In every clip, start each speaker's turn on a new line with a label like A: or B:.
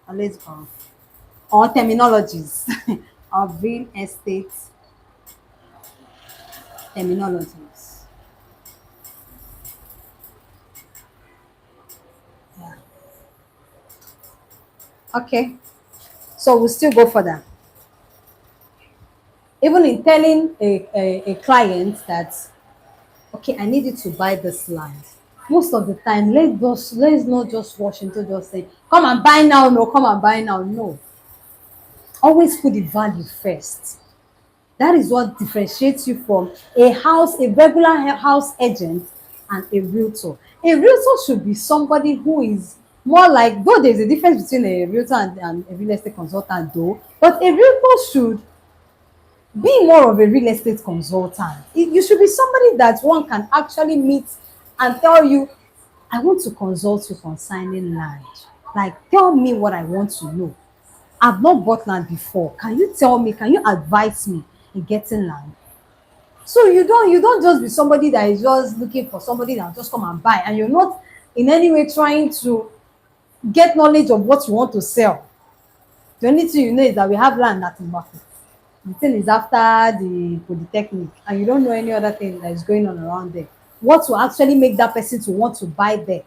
A: Always or terminologies of real estate terminologies. Yeah. Okay. So we'll still go further. Even in telling a client that, okay, I need you to buy this land. Most of the time, let's not just rush into just saying, come and buy now, no, come and buy now. No. Always put the value first. That is what differentiates you from a regular house agent and a realtor. A realtor should be somebody who is more like, though there's a difference between a realtor and a real estate consultant though, but a realtor should be more of a real estate consultant. You should be somebody that one can actually meet and tell you, I want to consult you concerning land. Like, tell me what I want to know. I've not bought land before. Can you tell me, can you advise me in getting land? So you don't just be somebody that is just looking for somebody that will just come and buy, and you're not in any way trying to get knowledge of what you want to sell. The only thing you know is that we have land at the market. The thing is after the polytechnic, and you don't know any other thing that is going on around there. What will actually make that person to want to buy there?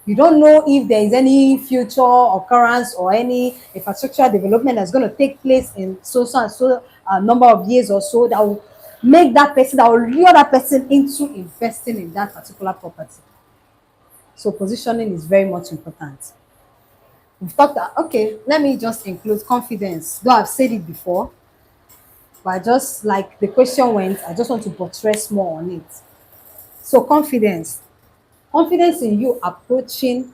A: You don't know if there is any future occurrence or any infrastructure development that's going to take place in so and so number of years or so that will make that person, that will lure that person into investing in that particular property. So positioning is very much important. We've talked that, okay, let me just include confidence. Though I've said it before, but I just like the question went, I just want to buttress more on it. So confidence. Confidence in you approaching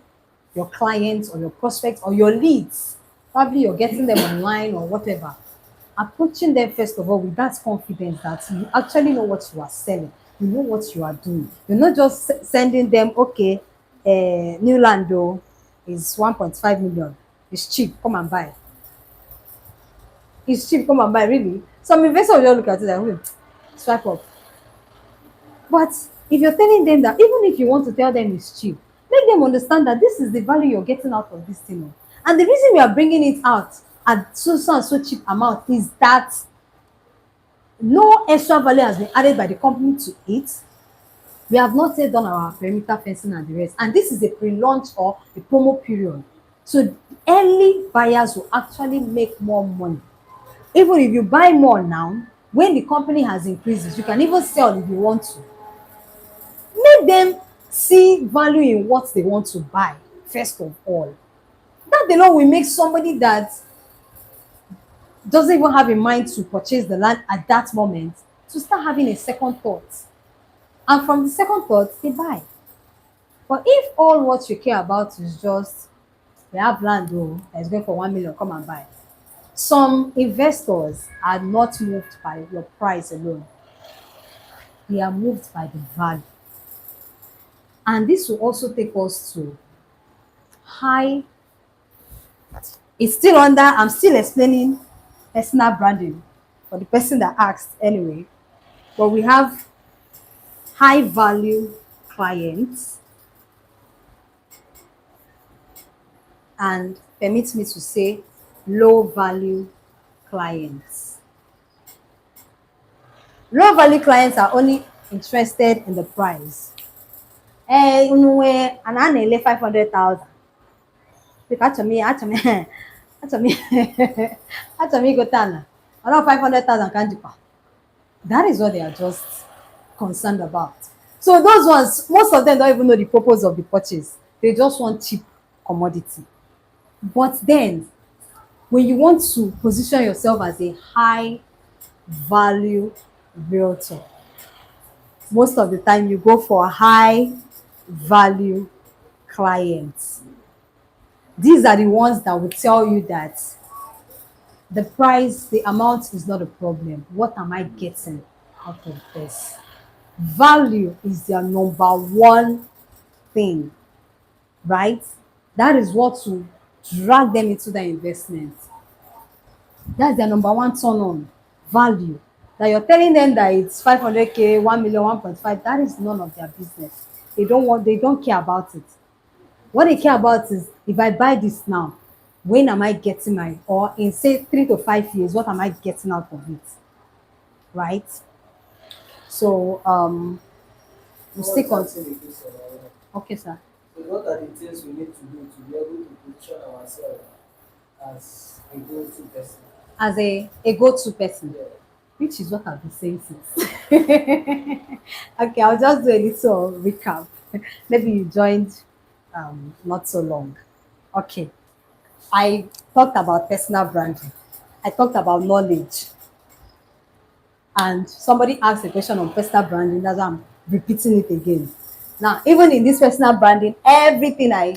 A: your clients or your prospects or your leads. Probably you're getting them online or whatever. Approaching them first of all with that confidence that you actually know what you are selling. You know what you are doing. You're not just sending them, okay, new land though is 1.5 million. It's cheap. Come and buy. It's cheap. Come and buy. Really? Some investors will just look at it like, swipe up. But if you're telling them that, even if you want to tell them it's cheap, make them understand that this is the value you're getting out of this thing. And the reason we are bringing it out at so and so cheap amount is that no extra value has been added by the company to it. We have not yet done our perimeter fencing and the rest. And this is a pre-launch or a promo period. So early buyers will actually make more money. Even if you buy more now, when the company has increases, you can even sell if you want to. Make them see value in what they want to buy first of all. That alone will make somebody that doesn't even have in mind to purchase the land at that moment to start having a second thought, and from the second thought they buy. But if all what you care about is just, we have land oh that is going for 1 million, come and buy. Some investors are not moved by your price alone, they are moved by the value. And this will also take us to high, it's still under, I'm still explaining personal branding for the person that asked anyway. But we have high value clients, and permit me to say low value clients. Low value clients are only interested in the price. And I need 500,000. Because actually, actually, actually, go down. Around 500,000 can't you? That is what they are just concerned about. So those ones, most of them don't even know the purpose of the purchase. They just want cheap commodity. But then, when you want to position yourself as a high value realtor, most of the time you go for high value clients. These are the ones that will tell you that the price, the amount is not a problem. What am I getting out of this? Value is their number one thing, right? That is what will drag them into the investment. That's their number one turn on. Value. That you're telling them that it's 500k, 1 million, 1.5, that is none of their business. They don't care about it. What they care about is, if I buy this now, when am I getting my, or in say 3 to 5 years, what am I getting out of it, right? So we
B: So what
A: stick on.
B: exactly is this about?
A: Okay, sir.
B: So what are the things we need to do to be able to position ourselves as a go-to person?
A: As a go-to person,
B: Yeah.
A: which is what I've been saying since. Okay, I'll just do a little recap. Maybe you joined not so long. Okay, I talked about personal branding. I talked about knowledge. And somebody asked a question on personal branding. That's why I'm repeating it again. Now, even in this personal branding, everything I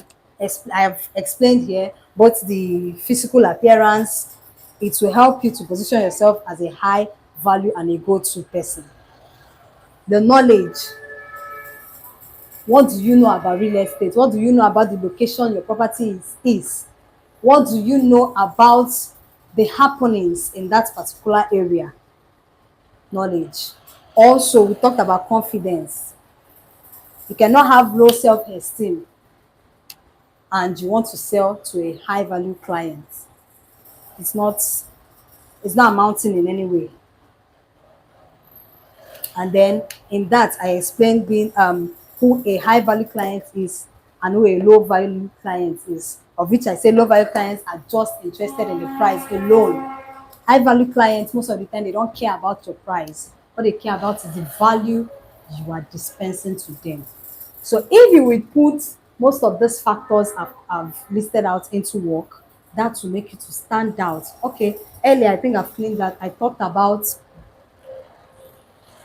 A: have explained here, both the physical appearance, it will help you to position yourself as a high value and a go-to person. The knowledge, what do you know about real estate? What do you know about the location your property is? What do you know about the happenings in that particular area? Knowledge. Also, we talked about confidence. You cannot have low self-esteem and you want to sell to a high value client. It's not it's not amounting in any way. And then in that I explained being who a high value client is and who a low value client is. Of which I say low value clients are just interested in the price alone. High value clients, most of the time, they don't care about your price. What they care about is the value you are dispensing to them. So if you will put most of these factors I've listed out into work, that will make you to stand out. Okay, earlier I think I've cleaned that. I talked about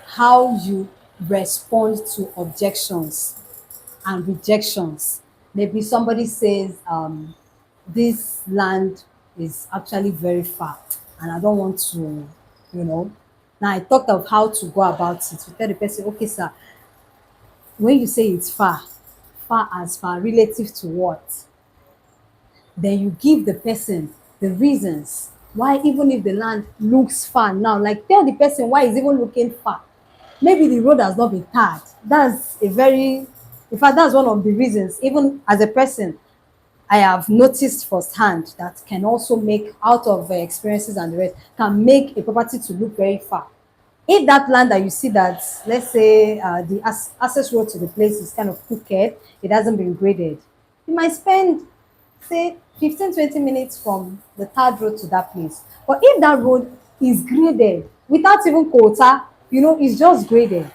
A: how you respond to objections and rejections. Maybe somebody says, this land is actually very far and I don't want to, you know. Now I talked of how to go about it. To tell the person, okay, sir, when you say it's far, far as far relative to what? Then you give the person the reasons why, even if the land looks far now, like tell the person why it's even looking far. Maybe the road has not been tarred. That's a very, in fact, that's one of the reasons, even as a person, I have noticed firsthand that can also make, out of experiences and the rest, can make a property to look very far. If that land that you see that, let's say, the access road to the place is kind of crooked, it hasn't been graded, you might spend, say, 15 to 20 minutes from the third road to that place. But if that road is graded without even quota, it's just graded,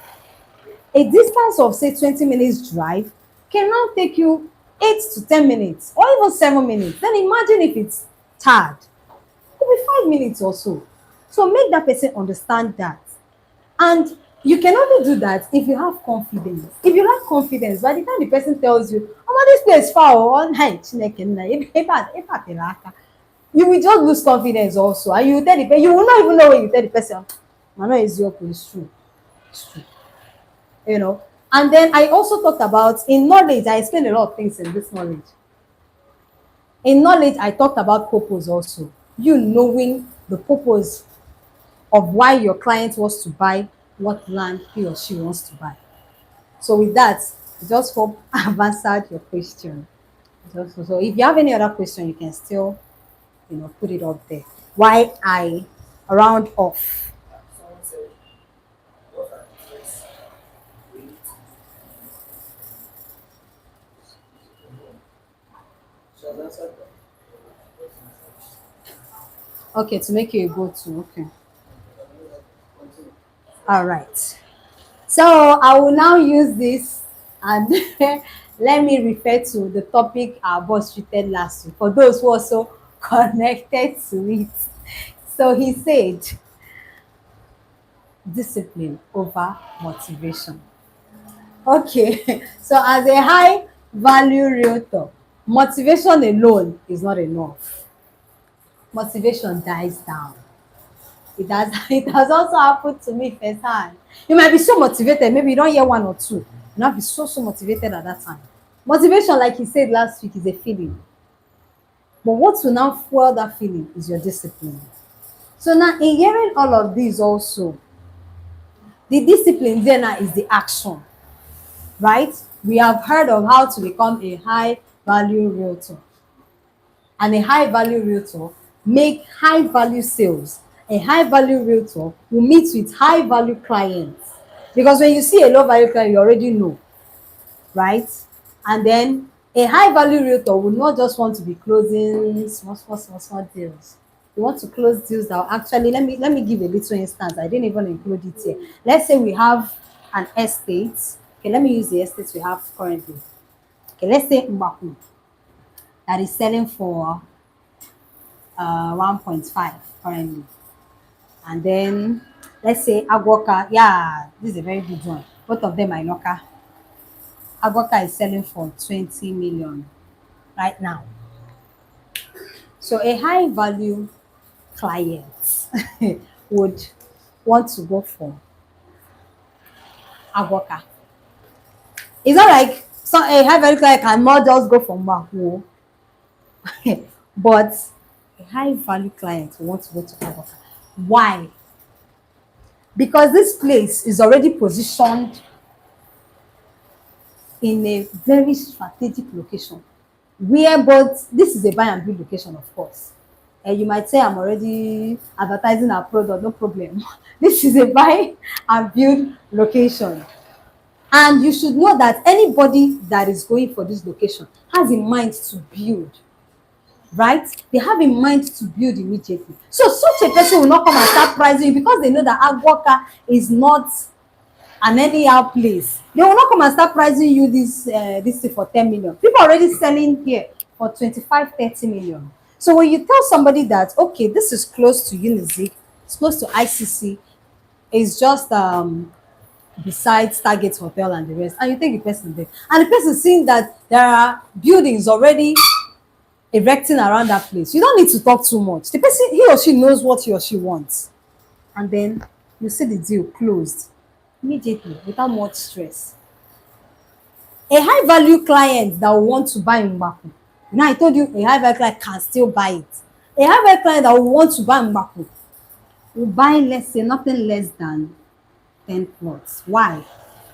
A: a distance of say 20 minutes drive can now take you 8 to 10 minutes or even 7 minutes. Then imagine if it's tarred, it could be 5 minutes or so. So make that person understand that. And you can only do that if you have confidence. If you lack confidence, by the time the person tells you, oh, this place far, or hey, Chineke nna, ebe a tere aka," you will just lose confidence also. And you will tell the person, you will not even know when you tell the person, "Mano eziokwu, it's true. It's true." you know. And then I also talked about in knowledge, I explained a lot of things in this knowledge. In knowledge, I talked about purpose also. You knowing the purpose of why your client wants to buy what land he or she wants to buy. So with that, I just hope I've answered your question. So if you have any other question, you can still, put it up there. Why I round off.
B: Someone said, what are the things we need to do? She has answered that.
A: Okay, to make you a go-to. Okay.
B: Continue.
A: All right. So I will now use this and let me refer to the topic our boss treated last week for those who also connected to it. So he said, discipline over motivation. Okay, so as a high value realtor, motivation alone is not enough. Motivation dies down. It has it has also happened to me firsthand. You might be so motivated, maybe you don't hear one or two. You not be so motivated at that time. Motivation, like he said last week, is a feeling. But what will now fuel that feeling is your discipline. So now in hearing all of these also, the discipline there now is the action, right? We have heard of how to become a high value realtor. and a high value realtor make high value sales. A high value realtor will meet with high value clients, because when you see a low value client, you already know, right? And then a high value realtor will not just want to be closing small deals. You want to close deals that will actually, let me give a little instance. I didn't even include it here. Let's say we have an estate. Okay, let me use the estate we have currently. Okay, let's say Mbaku, that is selling for 1.5 currently. And then let's say Agwoka, yeah, this is a very good one. Both of them are Inoka. Agwoka is selling for 20 million right now. So a high value client would want to go for Agwoka. It's not like a high value client cannot just go for Mahu, but a high value client will want to go to Agwoka. Why? Because this place is already positioned in a very strategic location, where, but this is a buy and build location, of course. And you might say I'm already advertising our product, no problem. This is a buy and build location. And you should know that anybody that is going for this location has in mind to build, right? They have in mind to build immediately. So such a person will not come and start pricing you, because they know that Agwoka is not an anyhow place. They will not come and start pricing you this thing for 10 million. People are already selling here for 25, 30 million. So when you tell somebody that, okay, this is close to Unizik, it's close to ICC, it's just besides Target Hotel and the rest, and you take the person there, and the person seeing that there are buildings already erecting around that place, you don't need to talk too much. The person, he or she knows what he or she wants, and then you see the deal closed immediately without much stress. A high value client that will want to buy Mbaku, now I told you a high value client can still buy it. A high value client that will want to buy Mbaku will buy, let's say, nothing less than 10 plots. Why?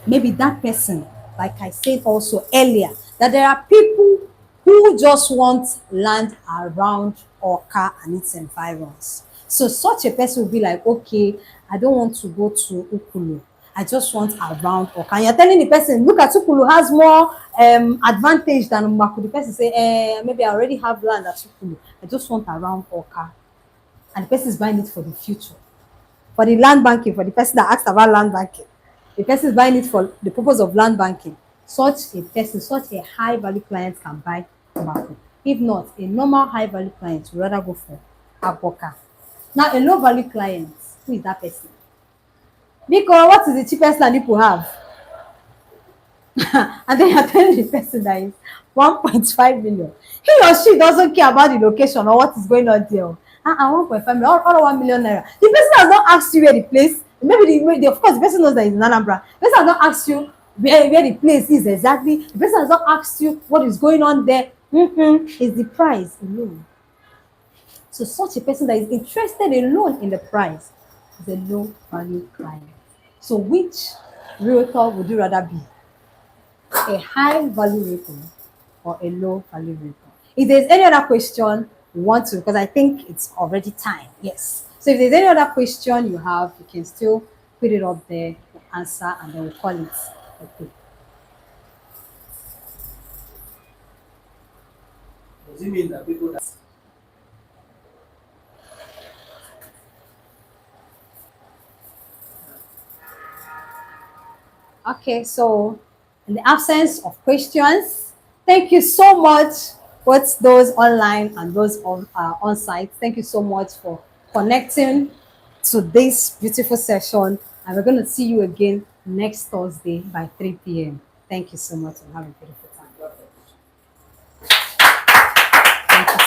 A: Maybe that person, like I said also earlier, that there are people who just want land around Oka and its environs. So such a person will be like, okay, I don't want to go to Ukulu. I just want around Oka. And you're telling the person, look at Ukulu has more advantage than Umaku. The person say, maybe I already have land at Ukulu. I just want around Oka. And the person is buying it for the future, for the land banking, for the person that asked about land banking. The person is buying it for the purpose of land banking. Such a person, such a high value client can buy tobacco. If not, a normal high value client would rather go for Agwoka. Now, a low value client, who is that person? Because what is the cheapest land people have? And then you're telling the person that is 1.5 million. He or she doesn't care about the location or what is going on there. 1.5 million, all 1 million naira. The person has not asked you where the place, maybe of course, the person knows that it's in Anambra. The person has not asked you where the place is exactly. The person has not asked you what is going on there. It's the price alone. So such a person that is interested alone in the price is a low value client. So which realtor would you rather be? A high value realtor or a low value realtor? If there's any other question you want to, because I think it's already time. Yes. So if there's any other question you have, you can still put it up there, we'll answer, and then we'll call it. Okay.
B: Does it mean that people that
A: Okay, so in the absence of questions, thank you so much, both those online and those on site. Thank you so much for connecting to this beautiful session. And we're going to see you again next Thursday by 3 p.m. Thank you so much and have a beautiful